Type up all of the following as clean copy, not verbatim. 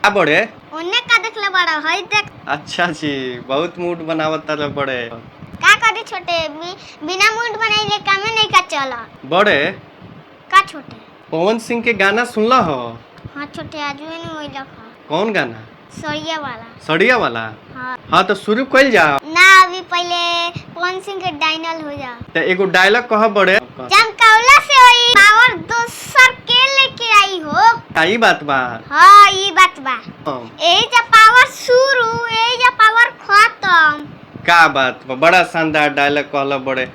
का बड़े? उन्ने का देखले बड़ा हई देख। अच्छा जी, बहुत मूड बनावत तारा बड़े। का करी छोटे बिना मूड बनाइले कामे नहीं का चला। बड़े का छोटे? पवन सिंह के गाना सुनला हो? हाँ छोटे आज नहीं होई लखा। कौन गाना? सरिया वाला। सड़िया वाला? हाँ। हाँ तो शुरू कइल जाओ। ना अभी पहले पवन सिंह के डायनल हो जा। तो एगो डायलॉग कह बड़े। चमकौला से होई पावर दोसर के लेके आई हो। ई बात बा। हाँ ई बात बा। यही जब पावर शुरू यही जब पावर खत्म। का बात बा, बड़ा शानदार डायलॉग कहला बड़े।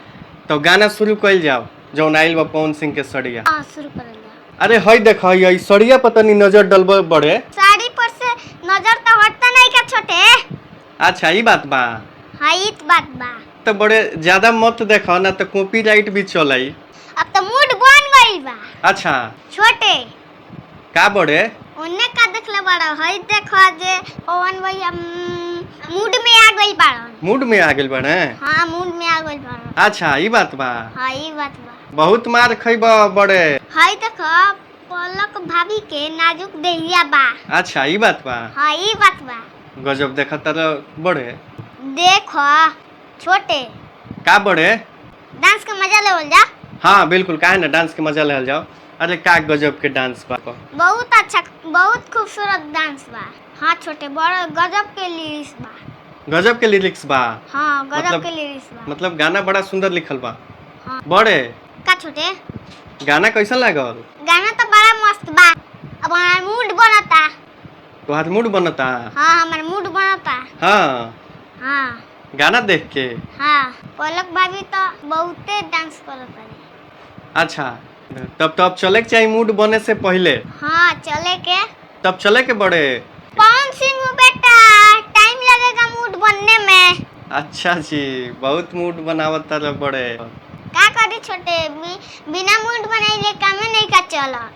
तो गाना शुरू कइल जाओ जौन आइल बा पवन सिंह के सड़िया। हाँ शुरू कर ले। अरे हई देख हई सड़िया पता नहीं नजर डलबे बड़े। साड़ी पर से नजर तो हटता नहीं का छोटे। अच्छा ई बात बा। हाँ ई बात बा। तो बड़े ज्यादा मत देखो ना तो कॉपीराइट भी चलाई। अब तो मूड बन गई बा। अच्छा छोटे का बड़े? उन्ने का देखले बड़ा हई देखो जे पवन भैया मूड में आ गई बाड़न। मूड में आ गेल बड़े? हाँ मूड में आ गई बाड़न। अच्छा ई बात बा। हाँ ई बात बा। बहुत मार खइबा बड़े। हई देखो पलक भाभी के नाजुक देहिया बा। अच्छा ई बात बा। हाँ ई बात बा। गजब देखा तारा बड़े। देखो छोटे का बड़े? डांस का मजा लेवल जा। हाँ बिल्कुल, काहे ना डांस के मजा ले जाओ। अरे का गजब के डांस बा। बहुत अच्छा बहुत खूबसूरत डांस बा। हाँ छोटे बड़ा गजब के लिरिक्स बा। गजब के लिरिक्स बा। हाँ गजब के लिरिक्स बा। मतलब गाना बड़ा सुंदर लिखल बा। हाँ। बड़े का छोटे गाना कैसा लागल? गाना तो बड़ा मस्त बा। अब हमारा मूड बनता। तोहार मूड बनता? हाँ हमारा मूड बनता। हाँ हाँ गाना देख के। हाँ पलक भाभी तो बहुते डांस करत है। अच्छा तब तो अब चले के चाहिए मूड बने से पहले। हाँ चले के। तब चले के बड़े। पवन सिंह बेटा टाइम लगेगा मूड बनने में। अच्छा जी, बहुत मूड बनावत तारा बड़े। का करी छोटे बिना मूड बनाइले कामे नहीं का चला।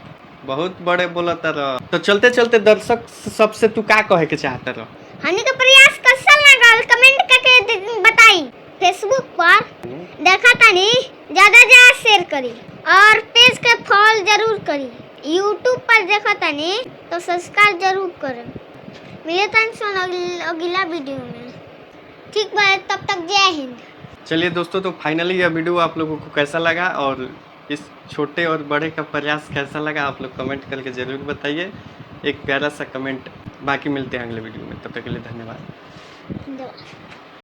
बहुत बड़े बोला तारा। तो चलते चलते दर्शक सबसे तू का कहे के चाहता रह? हमनी के प्रयास कैसा लगल कमेंट करके बताई। फेसबुक पर देखा तानी ज्यादा शेयर करी और पेज के फॉलो जरूर करी। यूट्यूब पर देखा तानी तो सब्सक्राइब जरूर करें। मिले तानी अगला वीडियो में। ठीक बा तब तक जय हिंद। चलिए दोस्तों, तो फाइनली यह वीडियो आप लोगों को कैसा लगा और इस छोटे और बड़े का प्रयास कैसा लगा आप लोग कमेंट करके ज़रूर बताइए। एक प्यारा सा कमेंट। बाकी मिलते हैं अगले वीडियो में, तब तक के लिए धन्यवाद।